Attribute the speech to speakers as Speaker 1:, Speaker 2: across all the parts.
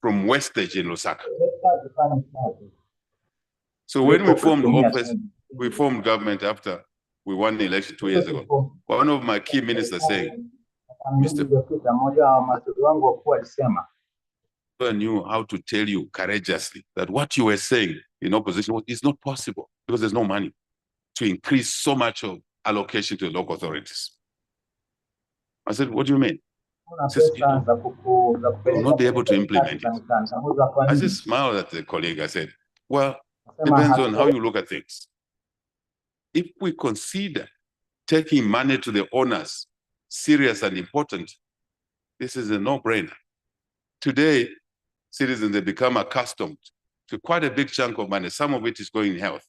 Speaker 1: from Westage in Lusaka. So when we formed office, we formed government after we won the election 2 years ago. One of my key ministers saying, Mr. I knew how to tell you courageously that what you were saying in opposition is not possible because there's no money to increase so much of allocation to the local authorities. I said, what do you mean? He says, you will not be able to implement it. I just smiled at the colleague. I said, well, depends on how you look at things. If we consider taking money to the owners serious and important, this is a no-brainer. Today, citizens have become accustomed to quite a big chunk of money. Some of it is going in health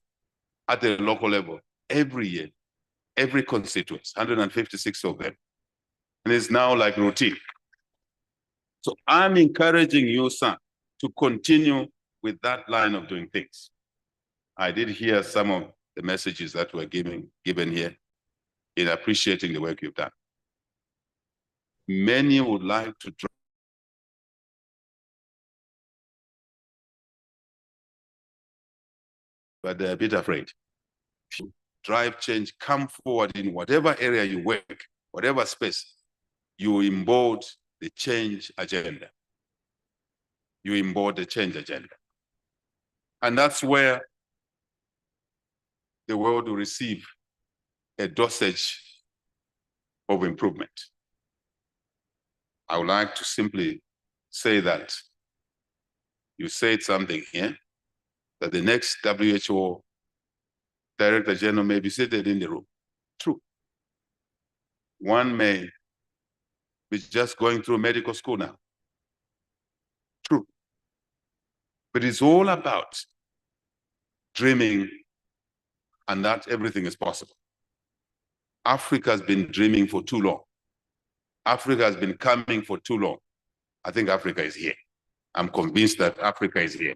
Speaker 1: at the local level every year, every constituency, 156 of them. And it's now like routine. So I'm encouraging you, sir, to continue with that line of doing things. I did hear some of the messages that were given here in appreciating the work you've done. Many would like to try, but they're a bit afraid. Drive change, come forward in whatever area you work, whatever space, you embody the change agenda. You embody the change agenda. And that's where the world will receive a dosage of improvement. I would like to simply say that you said something here, that the next WHO Director General may be seated in the room. True. One may be just going through medical school now. True. But it's all about dreaming and that everything is possible. Africa has been dreaming for too long. Africa has been coming for too long. I think Africa is here. I'm convinced that Africa is here.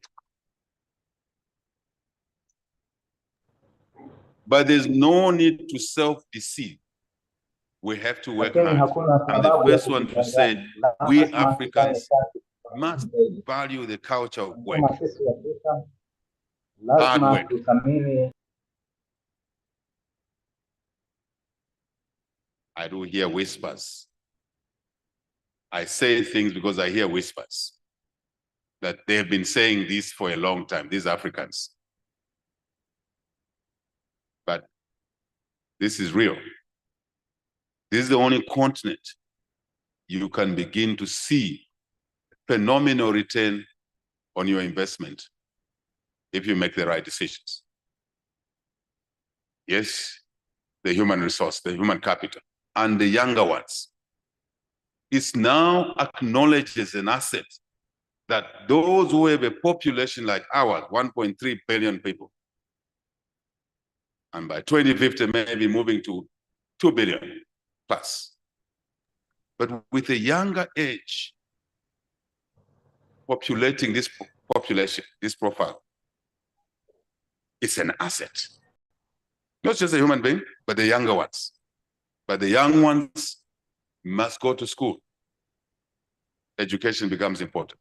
Speaker 1: But there's no need to self-deceive. We have to work hard. I'm the first one to say, we Africans must value the culture of work. Hard work. I do hear whispers. I say things because I hear whispers that they've been saying this for a long time, these Africans. But this is real. This is the only continent you can begin to see phenomenal return on your investment if you make the right decisions. Yes, the human resource, the human capital, and the younger ones. It's now acknowledged as an asset that those who have a population like ours, 1.3 billion people, and by 2050 maybe moving to 2 billion plus. But with a younger age populating this population, this profile, it's an asset. Not just a human being, but the younger ones. But the young ones must go to school. Education becomes important.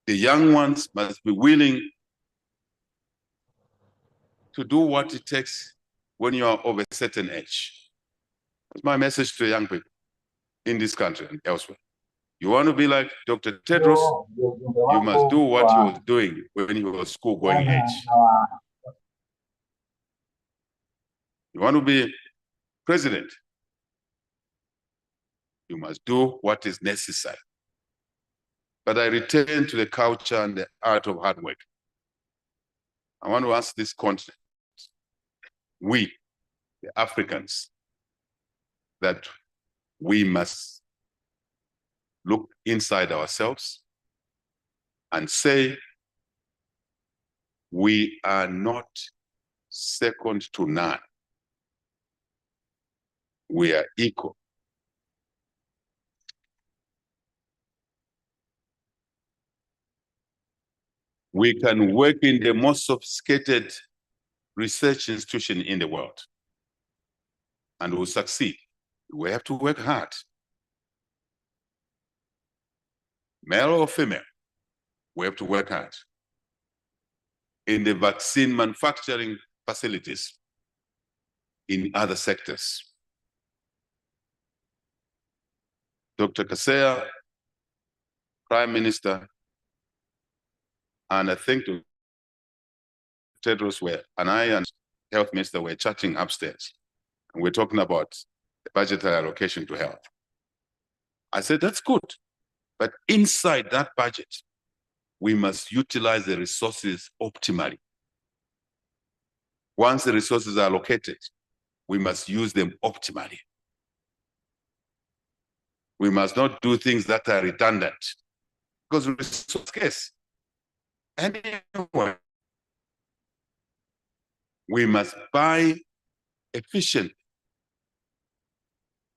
Speaker 1: The young ones must be willing to do what it takes when you are of a certain age. That's my message to young people in this country and elsewhere. You want to be like Dr. Tedros, you must do what he was doing when he was school-going age. You want to be president, you must do what is necessary. But I return to the culture and the art of hard work. I want to ask this continent, we, the Africans, that we must look inside ourselves and say, we are not second to none. We are equal. We can work in the most sophisticated research institution in the world and we'll succeed. We have to work hard. Male or female, We have to work hard. In the vaccine manufacturing facilities, in other sectors. Dr. Kaseya, Prime Minister, and I think Tedros and I and Health Minister were chatting upstairs, and we're talking about the budgetary allocation to health. I said, that's good, but inside that budget, we must utilize the resources optimally. Once the resources are allocated, we must use them optimally. We must not do things that are redundant because resource scarce. Anyway, we must buy efficiently.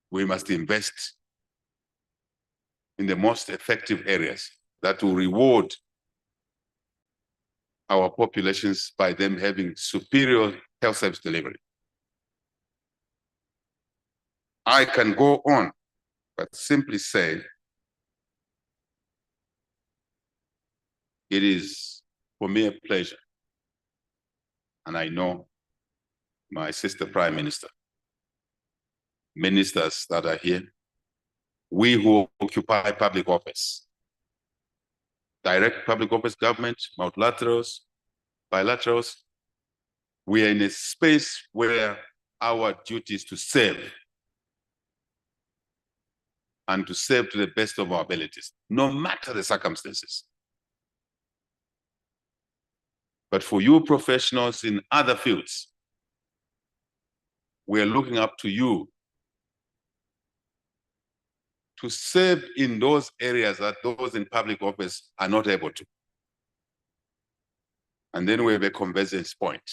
Speaker 1: We must invest in the most effective areas that will reward our populations by them having superior health service delivery. I can go on, but simply say it is for me a pleasure, and I know my sister Prime Minister, ministers that are here, we who occupy public office, direct public office government, multilaterals, bilaterals, we are in a space where our duty is to serve, and to serve to the best of our abilities, no matter the circumstances. But for you professionals in other fields, we are looking up to you to serve in those areas that those in public office are not able to. And then we have a convergence point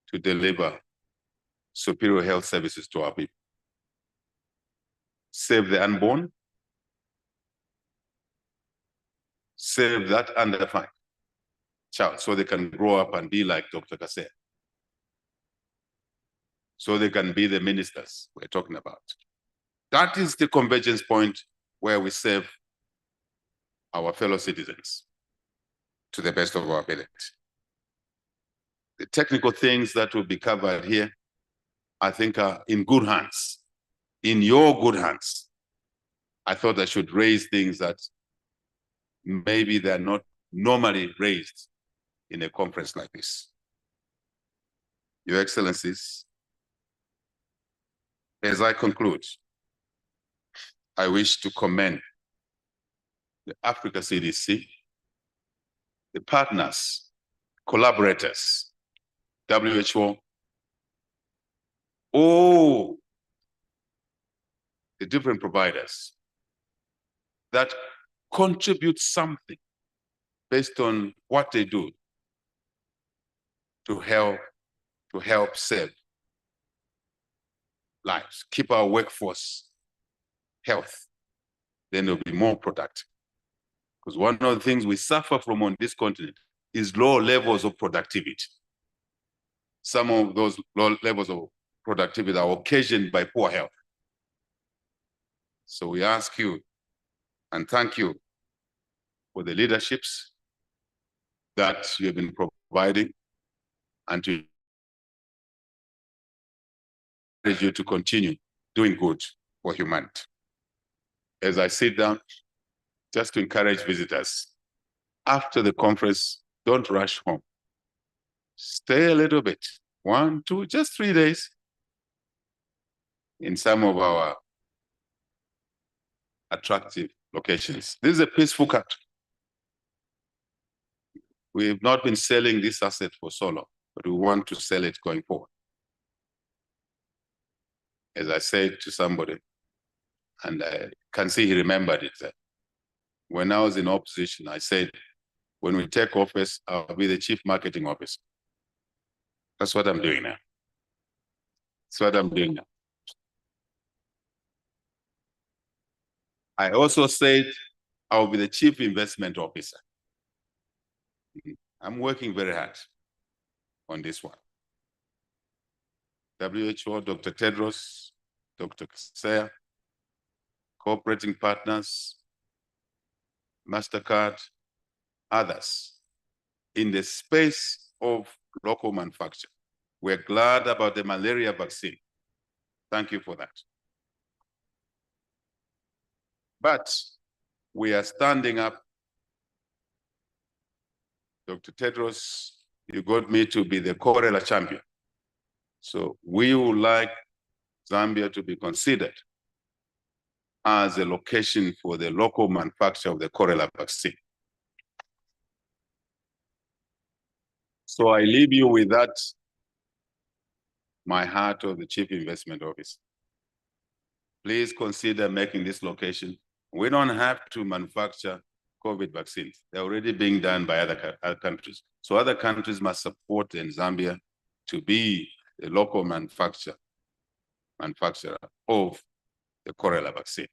Speaker 1: to deliver superior health services to our people. Save the unborn, save that underfunded child so they can grow up and be like Dr. Kaseya, so they can be the ministers we're talking about. That is the convergence point where we serve our fellow citizens to the best of our ability. The technical things that will be covered here, I think are in good hands, in your good hands. I thought I should raise things that maybe they're not normally raised in a conference like this. Your Excellencies, as I conclude, I wish to commend the Africa CDC, the partners, collaborators, WHO, all the different providers that contribute something based on what they do to help save lives, keep our workforce health, then they'll be more productive. Because one of the things we suffer from on this continent is low levels of productivity. Some of those low levels of productivity are occasioned by poor health. So we ask you and thank you for the leaderships that you have been providing, and to encourage you to continue doing good for humanity. As I sit down, just to encourage visitors, after the conference, don't rush home. Stay a little bit, 1, 2, just 3 days in some of our attractive locations. This is a peaceful country. We have not been selling this asset for so long, but we want to sell it going forward. As I said to somebody, and I can see he remembered it, that when I was in opposition, I said, when we take office, I'll be the chief marketing officer. That's what I'm doing now. That's what I'm doing now. I also said I'll be the chief investment officer. I'm working very hard on this one. WHO, Dr. Tedros, Dr. Kaseya, cooperating partners, MasterCard, others in the space of local manufacture. We're glad about the malaria vaccine. Thank you for that. But we are standing up. Dr. Tedros, you got me to be the cholera champion. So we would like Zambia to be considered as a location for the local manufacture of the cholera vaccine. So I leave you with that, my heart of the Chief Investment Officer. Please consider making this location. We don't have to manufacture COVID vaccines. They're already being done by other countries. So other countries must support in Zambia to be the local manufacturer of the cholera vaccine.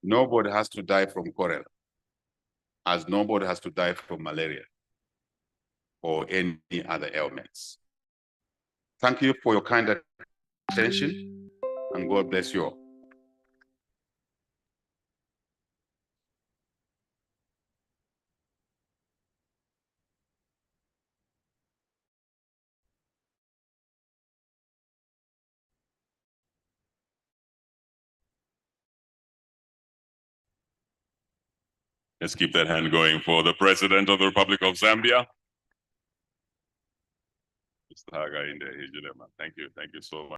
Speaker 1: Nobody has to die from cholera, as nobody has to die from malaria or any other ailments. Thank you for your kind attention, and God bless you all.
Speaker 2: Let's keep that hand going for the President of the Republic of Zambia. Mr. Haga in there, thank you so much.